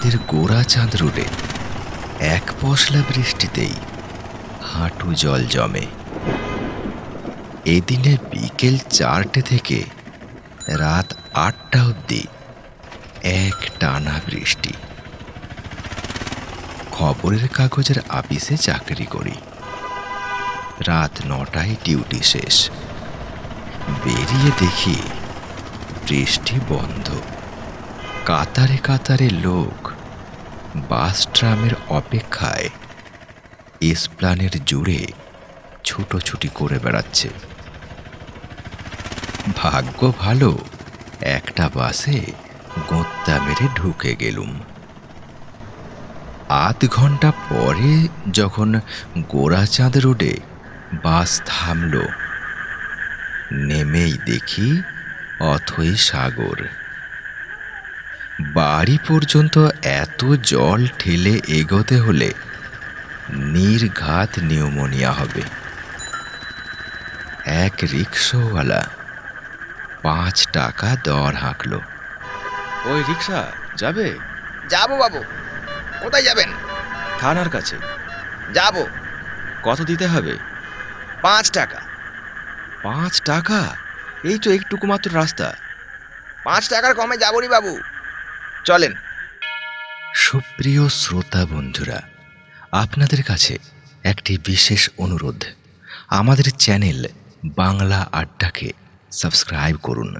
আমাদের গোরাচাঁদ রোডে এক পশলা বৃষ্টিতেই হাঁটু জল জমে। এদিনে বিকেল 4টে থেকে রাত 8টা অবধি এক টানা বৃষ্টি। খবরের কাগজের আপিসে চাকরি করি। রাত 9টায় ডিউটি শেষ। বেরিয়ে দেখি বৃষ্টি বন্ধ। কাতারে কাতারে লোক বাস ট্রামের অপেক্ষায় এসপ্লানের জুড়ে ছুটোছুটি করে বেড়াচ্ছে। ভাগ্য ভালো, একটা বাসে গোঁত্তা মেরে ঢুকে গেলুম। আধ ঘন্টা পরে যখন গোরাচাঁদ রোডে বাস থামল, নেমেই দেখি অথই সাগর। বাড়ি পর্যন্ত এত জল ঠেলে এগোতে হলে নির্ঘাত নিউমোনিয়া হবে। এক রিক্সাওয়ালা 5 টাকা দর হাঁকল। ওই রিক্সা যাবে? যাবো বাবু। কোথায় যাবেন? থানার কাছে। যাবো। কত দিতে হবে? 5 টাকা। 5 টাকা? এই তো একটুকু মাত্র রাস্তা। 5 টাকার কমে যাবো নি বাবু, চলেন। সুপ্রিয় শ্রোতা বন্ধুরা, আপনাদের কাছে একটি বিশেষ অনুরোধ। আমাদের চ্যানেল বাংলা আড্ডাকে সাবস্ক্রাইব করুন।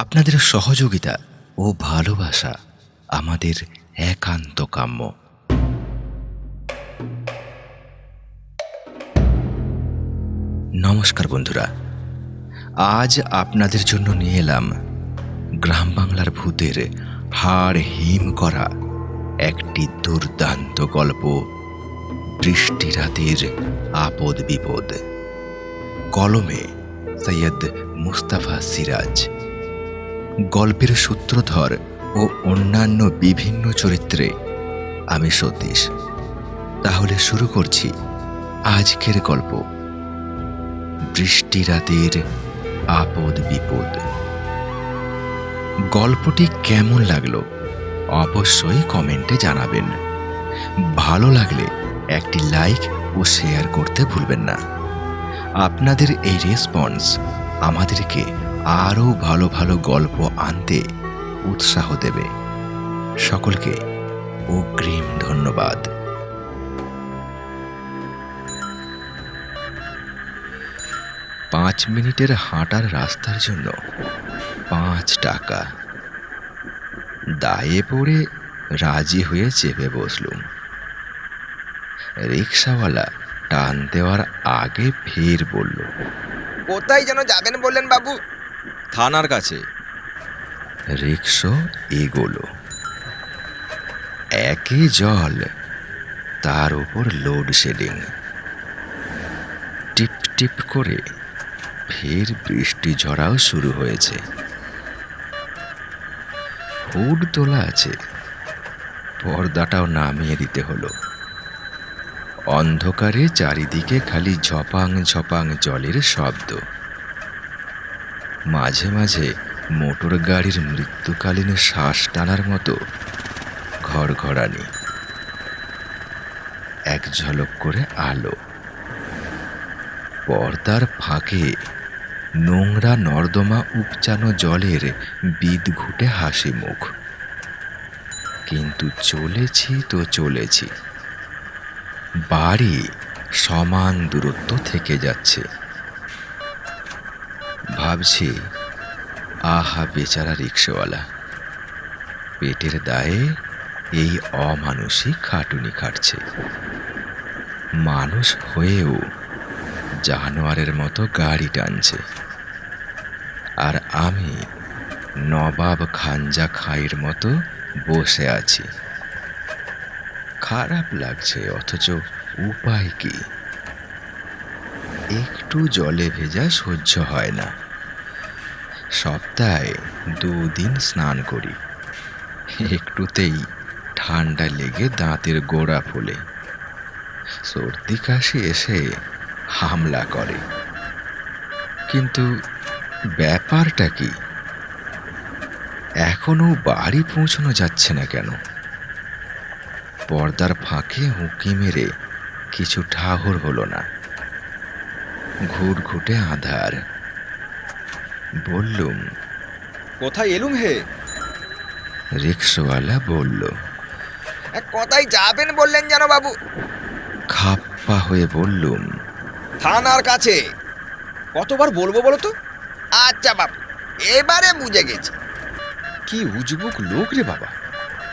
আপনাদের সহযোগিতা ও ভালোবাসা আমাদের একান্ত কাম্য। নমস্কার বন্ধুরা, আজ আপনাদের জন্য নিয়ে এলাম গ্রাম বাংলার ভূতের হাড় হিম করা একটি দুর্দান্ত গল্প, বৃষ্টি রাতের আপদ বিপদ। কলমে সৈয়দ মুস্তাফা সিরাজ। গল্পের সূত্রধর ও অন্যান্য বিভিন্ন চরিত্রে আমি সতীশ। তাহলে শুরু করছি আজকের গল্প, বৃষ্টি রাতের আপদ বিপদ। গল্পটি কেমন লাগলো অবশ্যই কমেন্টে জানাবেন। ভালো লাগলে একটি লাইক ও শেয়ার করতে ভুলবেন না। আপনাদের এই রেসপন্স আমাদেরকে আরও ভালো ভালো গল্প আনতে উৎসাহ দেবে। সকলকে অগ্রিম ধন্যবাদ। পাঁচ মিনিটের হাঁটার রাস্তার জন্য 5 টাকা। দায়ে পড়ে রাজি হয়ে চেপে বসলুম। রিক্সাওয়ালা টান দেওয়ার আগে ফের বলল, কোথায় যেন যাবেন বললেন বাবু? থানার কাছে। রিক্সা এগোলো। একে জল, তার উপর লোডশেডিং। টিপ টিপ করে ফের বৃষ্টি ঝরাও শুরু হয়েছে। হুড তোলা আছে, পর্দাটাও নামিয়ে দিতে হলো। অন্ধকারে চারিদিকে খালি ঝপাং ঝপাং জলের শব্দ। মাঝে মাঝে মোটর গাড়ির মৃত্যুকালীন শ্বাস টানার মতো ঘড়ঘড়ানি। এক ঝলক করে আলো। পর্দার ফাঁকে নোংরা নর্দমা উপচানো জলের বিদঘুটে হাসি মুখ। কিন্তু চলেছি তো চলেছি। বাড়ি সমান দূরত্ব থেকে যাচ্ছে। ভাবছি, আহা বেচারা রিক্সাওয়ালা, পেটের দায়ে এই অমানুষিক খাটুনি খাটছে। মানুষ হয়েও জানোয়ারের মতো গাড়ি টানছে, আর আমি নবাব খাঞ্জা খাইর মতো বসে আছি। খারাপ লাগছে, অথচ উপায় কি? একটু জলে ভেজা সহ্য হয় না। সপ্তাহে 2 দিন স্নান করি। একটুতেই ঠান্ডা লেগে দাঁতের গোড়া ফোলে। সর্দি কাশি এসে হামলা করে। কিন্তু ব্যাপারটা কি? এখনো বাড়ি পৌঁছানো যাচ্ছে না কেন? পর্দার ফাঁকে উঁকি মেরে কিছু ঠাহর হলো না। ঘুটঘুটে আধার। বললুম, কোথায় এলুম হে? রিক্সাওয়ালা বলল। কোথায় যাবেন বললেন যেন বাবু? খাপ্পা হয়ে বললুম, থানার কাছে। কতবার বলবো বলো তো? আচ্ছা বাবু, এবারে বুঝে গেছি। কি উজবুক লোক রে বাবা,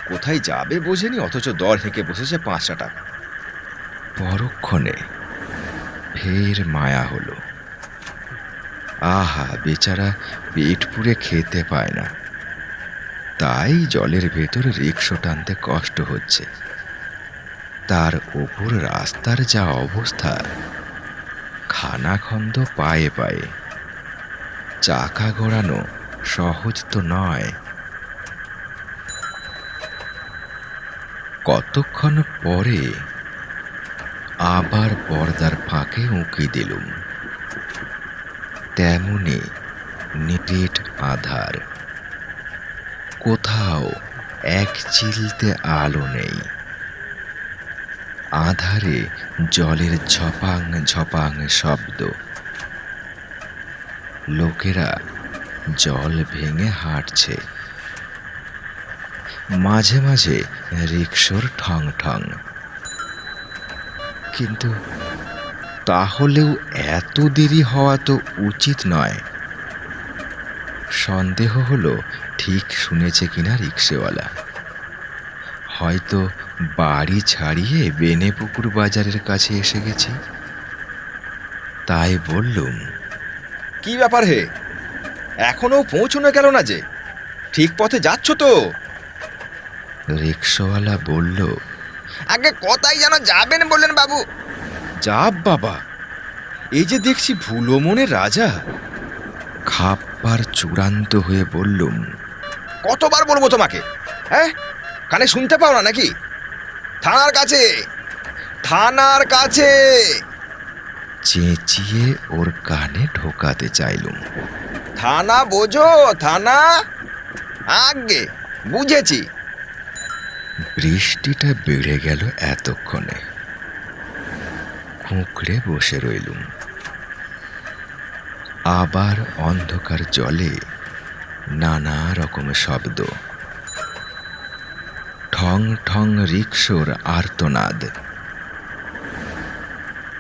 কোথায় যাবে বোঝেনি, অথচ দর হেঁকে বসেছে 5টা টাকা। পরক্ষণে ফের মায়া হলো। আহা, বেচারা পেট পুড়ে খেতে পায় না, তাই জলের ভেতর রিকশা টানতে কষ্ট হচ্ছে। তার ওপর রাস্তার যা অবস্থা, খানাখন্দ পায়ে পায়ে, চাকা গড়ানো সহজ তো নয়। কতক্ষণ পরে আবার পর্দার ফাঁকে উঁকি দিলুম। তেমনি নিবিড় আধার, কোথাও এক চিলতে আলো নেই। আধারে জলের ঝপাং ঝপাং শব্দ। লোকেরা জল ভেঙে হাঁটছে। মাঝে মাঝে রিকশোর ঠং ঠং। কিন্তু তাহলেও এত দেরি হওয়া তো উচিত নয়। সন্দেহ হলো ঠিক শুনেছে কিনা রিকশাওয়ালা। হয়তো বাড়ি ছাড়িয়ে বেনেপুকুর বাজারের কাছে এসে গেছি। তাই বললুম, কি ব্যাপার হে, এখনো পৌঁছনো গেল না যে? ঠিক পথে যাচ্ছ তো? রিকশাওয়ালা বলল, আগে কোথায় যেন যাবেন বললেন বাবু? যাব বাবা, এই যে দেখছি ভুলো মনের রাজা। খাপ্পার চূড়ান্ত হয়ে বললুম, কতবার বলবো তোমাকে? হ্যাঁ, কানে শুনতে পাও না নাকি? থানার কাছে, থানার কাছে। চেঁচিয়ে ওর কানে ঢোকাতে চাইলুম। থানা বোঝো, থানা। আগে বুঝেছি। বৃষ্টিটা বেড়ে গেল এতক্ষণে। কুঁকড়ে বসে রইলুম। আবার অন্ধকার জলে নানা রকম শব্দ। ঠং ঠং রিকশোর আর্তনাদ।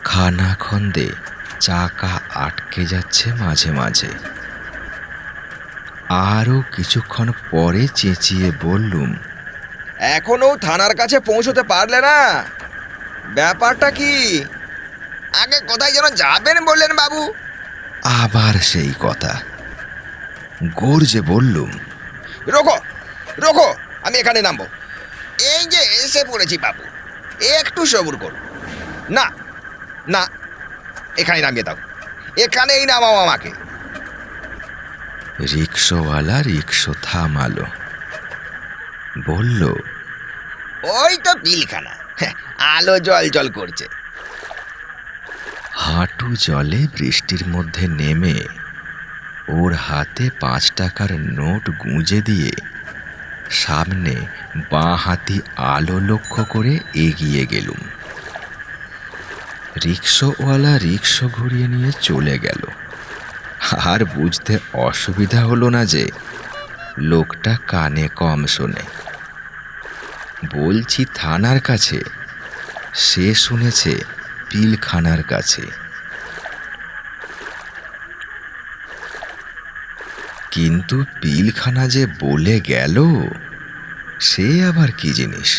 খানাখন্দে চাকা আটকে যাচ্ছে মাঝে মাঝে। আরও কিছুক্ষণ পরে চেঁচিয়ে বললুম, এখনো থানার কাছে পৌঁছতে পারলে না? ব্যাপারটা কি? আগে কোথায় যেন যাবেন বললেন বাবু? আবার সেই কথা। গর্জে বললুম, রোকো, রোকো, আমি এখানে নামবো। এই যে এসে পড়েছি বাবু, একটু সবুর করুন। না না, এখানে নামিয়ে দাও, এখানেই নামাও আমাকে। রিকশাওয়ালা রিকশো থামালো। বলল, ওই তো পিলখানা, আলো জল জল করছে। হাঁটু জলে বৃষ্টির মধ্যে নেমে ওর হাতে 5 টাকার নোট গুঁজে দিয়ে সামনে বাঁ হাতি আলো লক্ষ্য করে এগিয়ে গেলুম। রিকশাওয়ালা রিকশা ঘুরিয়ে নিয়ে চলে গেল। আর বুঝতে অসুবিধা হলো না যে লোকটা কানে কম শোনে। বলছি থানার কাছে, সে শুনেছে পিলখানার কাছে। কিন্তু পিলখানা যে বলে গেল, সে আবার কি জিনিস?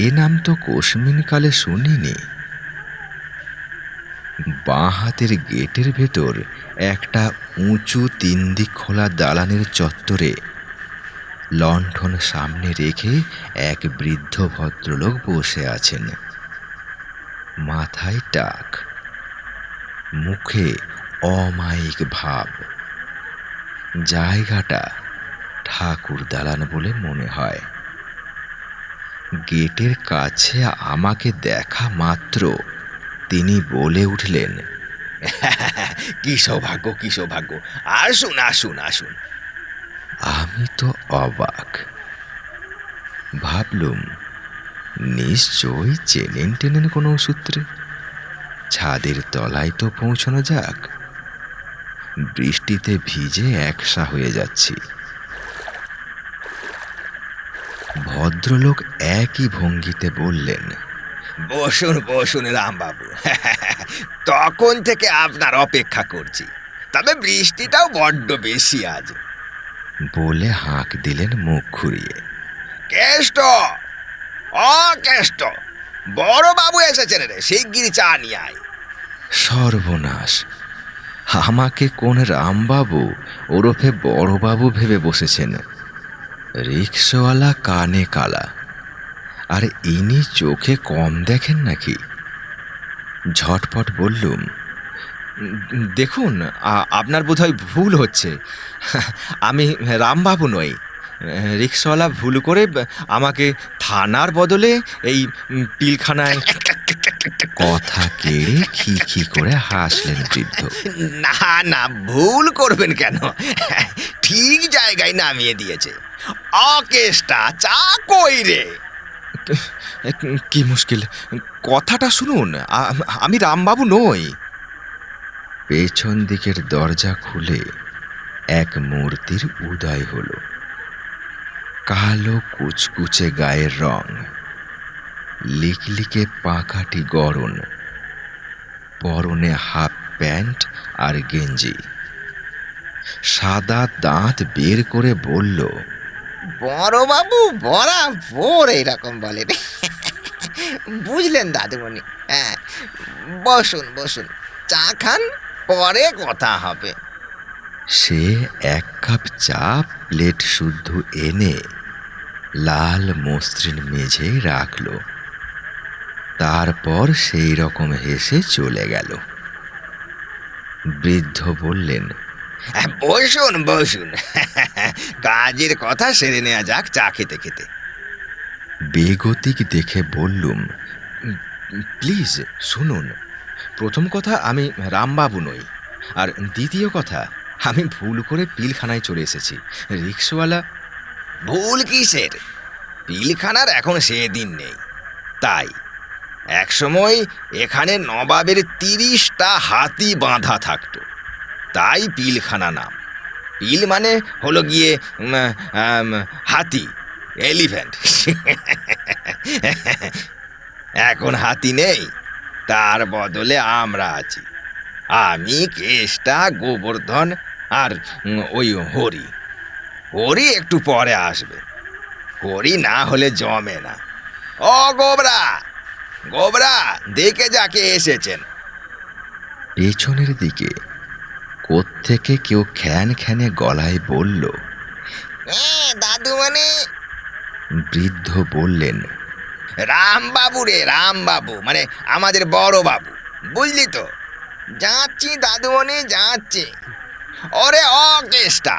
এ নাম তো কোশমিনকালে শুনিনি। বাঁ হাতের গেটের ভেতর একটা উঁচু 3 দিক খোলা দালানের চত্বরে লণ্ঠন সামনে রেখে এক বৃদ্ধ ভদ্রলোক বসে আছেন। মাথায় টাক, মুখে অমায়িক ভাব। জায়গাটা ঠাকুর দালান বলে মনে হয়। গেটের কাছে আমাকে দেখা মাত্র তিনি বলে উঠলেন, কি সৌভাগ্য, কি সৌভাগ্য! আসুন আসুন আসুন। আমি তো অবাক। ভাবলুম নিশ্চয়ই চেনেন টেনেন কোনো সূত্রে। ছাদের তলায় তো পৌঁছানো যাক। বৃষ্টিতে ভিজে একসা হয়ে যাচ্ছি। ভদ্রলোক একই ভঙ্গিতে বললেন, বসুন বসুন রামবাবু, তখন থেকে আপনার অপেক্ষা করছি। তবে বৃষ্টিটাও বড্ড বেশি আজ। বলে হাঁক দিলেন মুখ ঘুরিয়ে। কেষ্ট, ও কেষ্ট, বড় বাবু এসেছেন রে, শিগগির চা নিয়ে আয়। সর্বনাশ! আমাকে কোন রামবাবু ওরফে বড়বাবু ভেবে বসেছেন। রিক্সাওয়ালা কানে কালা, আর ইনি চোখে কম দেখেন নাকি? ঝটপট বললুম, দেখুন, আপনার বোধহয় ভুল হচ্ছে। আমি রামবাবু নই। রিক্সাওয়ালা ভুল করে আমাকে থানার বদলে এই পিলখানায়। কথা কেড়ে খি খি করে হাসলেন বৃদ্ধ। না না, ভুল করবেন কেন? ঠিক জায়গায় নামিয়ে দিয়েছে। অকেষ্টা চা কই রে? কি মুশকিল! কথাটা শুনুন, আমি রামবাবু নই। পেছন দিকের দরজা খুলে এক মূর্তির উদয় হলো। কালো কুচকুচে গায়ের রং, লিকলিকে পাকাটি গরণ, পরনে হাফ প্যান্ট আর গেঞ্জি। সাদা দাঁত বের করে বলল, বড় বাবু বরাবর এইরকম বলেন। বুঝলেন দাদুমণি? হ্যাঁ, বসুন বসুন, চা খান, পরে কথা হবে। সে এক কাপ চা প্লেট শুদ্ধ এনে লাল মসৃণ মেঝেই রাখল। তারপর সেই রকম হেসে চলে গেল। বৃদ্ধ বললেন, বসুন বসুন, কাজের কথা সেরে নেওয়া যাক চা খেতে খেতে। বেগতিক দেখে বললুম, প্লিজ শুনুন। প্রথম কথা, আমি রামবাবু নই। আর দ্বিতীয় কথা, আমি ভুল করে পিলখানায় চলে এসেছি। রিক্সাওয়ালা। ভুল কিসের? পিলখানার এখন সে দিন নেই। তাই একসময় এখানে নবাবের 30টা হাতি বাঁধা থাকতো, তাই পিলখানা নাম। পিল মানে হলো গিয়ে হাতি, এলিফ্যান্ট। এখন হাতি নেই, তার বদলে আমরা আছি। আমি, কেষ্টা, গোবর্ধন আর ওই হরি। হরি একটু পরে আসবে। হরি না হলে জমে না। ও গোবরা, গোবরা, দেখে যাকে এসেছেন। পেছনের দিকে কোত্থেকে কেউ খ্যান খ্যানে গলায় বলল। দাদুমণি। বৃদ্ধ বললেন, রামবাবু রে, রামবাবু, মানে আমাদের বড় বাবু, বুঝলি তো? যাচ্ছি দাদুমণি, যাচ্ছি। ওরে অকেষ্টা,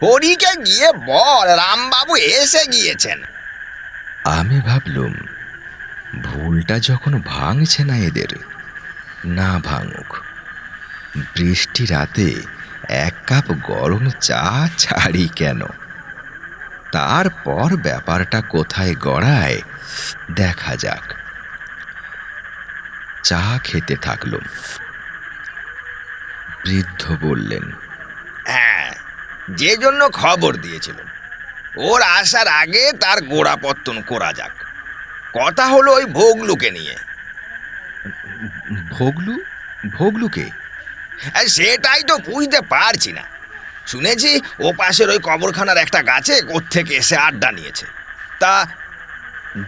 হরিকে গিয়ে বল রামবাবু এসে গিয়েছেন। আমি ভাবলুম, ভুলটা যখন ভাঙছে না এদের, না ভাঙুক। বৃষ্টি রাতে এক কাপ গরম চা ছাড়ি কেন? তারপর ব্যাপারটা কোথায় গড়ায় দেখা যাক। চা খেতে থাকলুম। বৃদ্ধ বললেন, হ্যাঁ, যে জন্য খবর দিয়েছিলাম, ওর আসার আগে তার গোড়াপত্তন করা যাক। কথা হলো ওই ভোগলুকে নিয়ে। ভোগলু? ভোগলুকে? সেটাই তো বুঝতে পারছি না। শুনেছি ও পাশের ওই কবরখানার একটা গাছে কোত্থেকে এসে আড্ডা নিয়েছে। তা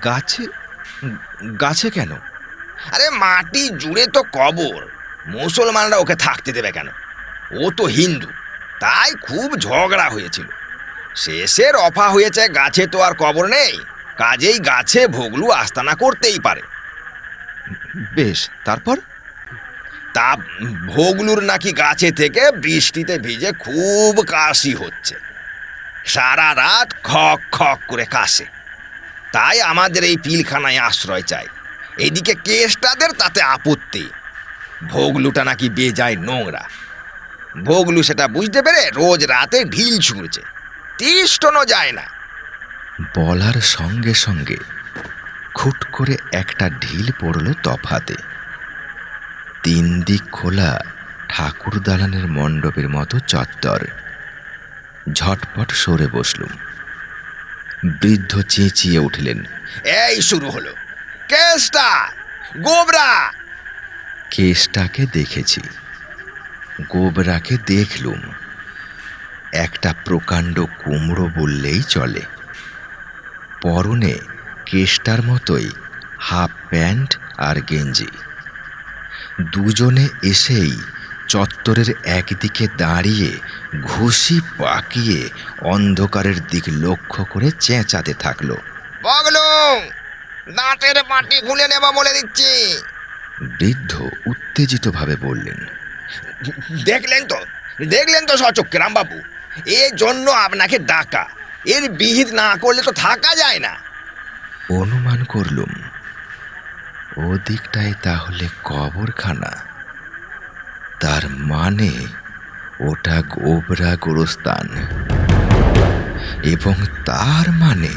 গাছে? গাছে কেন? আরে মাটি জুড়ে তো কবর, মুসলমানরা ওকে থাকতে দেবে কেন? ও তো হিন্দু, তাই খুব ঝগড়া হয়েছিল। শেষে রফা হয়েছে, গাছে তো আর কবর নেই, কাজেই গাছে ভোগলু আস্তানা করতেই পারে। বেশ, তারপর? তা ভোগলুর নাকি গাছে থেকে বৃষ্টিতে ভিজে খুব কাশি হচ্ছে, সারা রাত খক খক করে কাশে। তাই আমাদের এই পিলখানায় আশ্রয় চাই। এদিকে কেষ্টাদের তাতে আপত্তি, ভোগলুটা নাকি বেজায় নোংরা। ভোগলু সেটা বুঝতে পেরে রোজ রাতে ঢিল ছুঁড়ছে, তিষ্ঠনো যায় না। বলার সঙ্গে সঙ্গে খুট করে একটা ঢিল পড়ল তফাতে। 3 দিক খোলা ঠাকুর দালানের মণ্ডপের মতো চত্বর। ঝটপট সরে বসলুম। বৃদ্ধ চেঁচিয়ে উঠলেন, এই শুরু হলো কেসটা, গোবরা। কেসটাকে দেখেছি, গোবরাকে দেখলুম। একটা প্রকাণ্ড কুমড়ো বললেই চলে। পরনে কেসটার মতোই হাফ প্যান্ট আর গেঞ্জি। দুজনে এসেই চত্বরের একদিকে দাঁড়িয়ে ঘুষি পাকিয়ে অন্ধকারের দিক লক্ষ্য করে চেঁচাতে থাকলো। বগলু, দাঁতের মাটি খুলে নেব বলে দিচ্ছি। বৃদ্ধ উত্তেজিতভাবে বললেন, দেখলেন তো সচক্ষে রামবাবু, এর জন্য আপনাকে ডাকা। এর বিহিত না করলে তো থাকা যায় না। অনুমান করলুম ওদিকটায় তাহলে কবরখানা। তার মানে ওটা গোবরা গোরস্থান, এবং তার মানে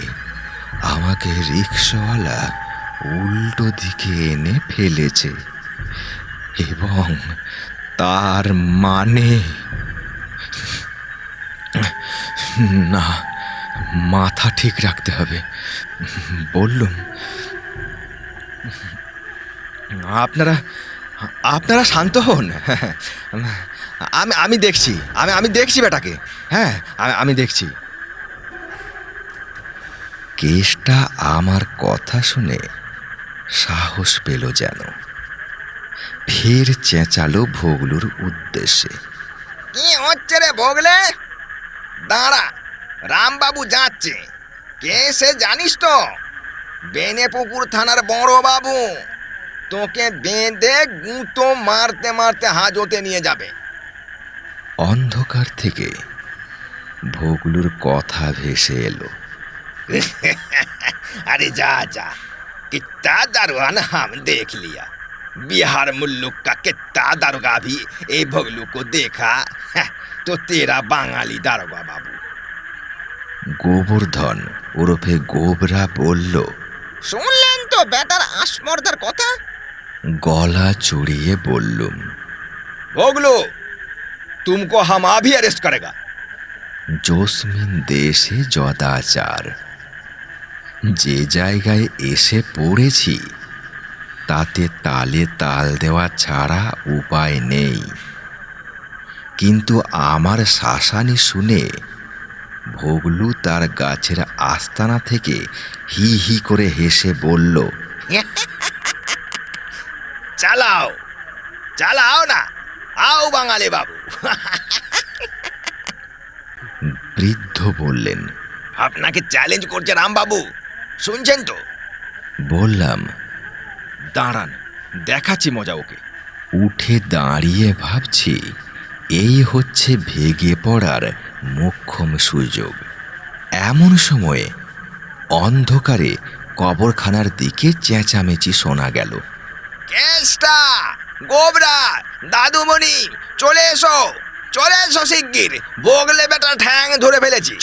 আমাকে রিক্সাওয়ালা উল্টো দিকে এনে ফেলেছে, এবং তার মানে না, মাথা ঠিক রাখতে হবে। বললুম, আপনারা আপনারা শান্ত হন। আমি দেখছি, আমি দেখছি বেটাকে। হ্যাঁ, আমি দেখছি। কেসটা আমার কথা শুনে সাহস পেল যেন। ফের চেঁচালো ভোগলুর উদ্দেশ্যে, কি হচ্ছে রে বগলে? দাঁড়া, রামবাবু যাচ্ছে। কে সে জানিস তো? বেনেপুকুর থানার বড় বাবু। তোকে বেঁধে গুঁতো মারতে মারতে হাজতে নিয়ে যাবে। অন্ধকার থেকে ভোগলুর কথা ভেসে এলো। अरे जा जा, कितना दारुआ ना हम देख लिया। बिहार मुल्लुक का कितना दारोगा भी ए भगलू को देखा। तो तेरा बांगाली दारोगा बाबू। গোবর্ধন ওরফে গোবরা বলল, শুনলেন তো বেটার আসমর্দার কথা? গলা চড়িয়ে বললুম, भोगलू, तुमको हम अभी अरेस्ट करेगा। জসমিন দেশে যদাচার। যে জায়গায় এসে পড়েছি তাতে তালে তাল দেওয়া ছাড়া উপায় নেই। কিন্তু আমার শাসানি শুনে ভোগলু তার গাছের আস্তানা থেকে হি হি করে হেসে বলল, চালাও চালাও না, आओ বাঙালি বাবু। বৃদ্ধ বললেন, আপনাকে চ্যালেঞ্জ করছে রামবাবু, শুনছেন তো? বললাম, দাঁড়ান, দেখাচ্ছি মজা ওকে। উঠে দাঁড়িয়ে ভাবছি এই হচ্ছে ভেগে পড়ার মোক্ষম সুযোগ। এমন সময়ে অন্ধকারে কবরখানার দিকে চেঁচামেচি শোনা গেল। কেসটা, গোবরা, দাদুমণি, চলে এসো শিগগির। বগলে বেটা ঠ্যাং ধরে ফেলেছি।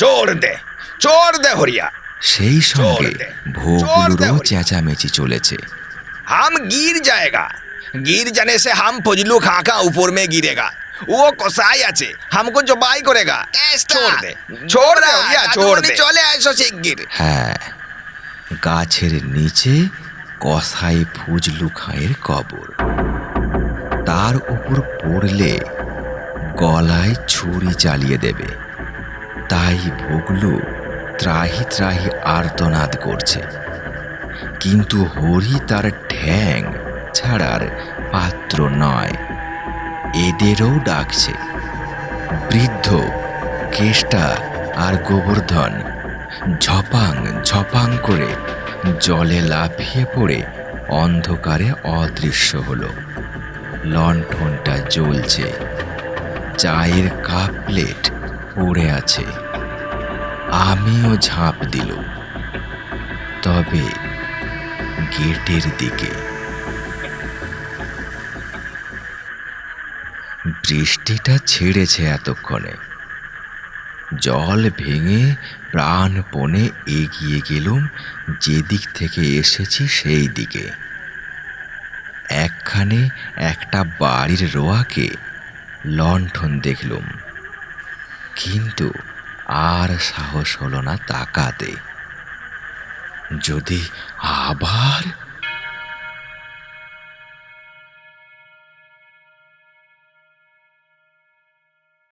চোর দে হরিয়া। সেই সঙ্গে চোর দে ভোগলুরও হরিয়া। চেঁচামেচি চলেছে। हम गिर जाने से हम फजलू खाका ऊपर में गिरेगा। वो कसाई আছে, हमको जबाई करेगा। छोड़ दे हरिया, छोड़ दे। চলে এসো শিগগির। হ্যাঁ, গাছের নিচে কসাই ফজলু খাঁয়ের কবর। তার উপর পড়লে গলায় ছুরি চালিয়ে দেবে। তাই ভোগলু ত্রাহি ত্রাহি আর্তনাদ করছে, কিন্তু হরি তার ঠ্যাং ছাড়ার পাত্র নয়। এদেরও ডাকছে। বৃদ্ধ, কেষ্টা আর গোবর্ধন ঝপাং ঝপাং করে জলে লাফিয়ে পড়ে অন্ধকারে অদৃশ্য হলো। লণ্ঠনটা জ্বলছে, চায়ের কাপ প্লেট পড়ে আছে। আমিও ঝাঁপ দিলুম, তবে গেটের দিকে। বৃষ্টিটা ছেড়েছে এতক্ষণে। জল ভেঙে প্রাণপণে এগিয়ে গেলুম যেদিক থেকে এসেছি সেই দিকে। একখানে একটা বাড়ির রোয়াকে লণ্ঠন দেখলুম, কিন্তু আর সাহস হলো না তাকাতে। যদি আবার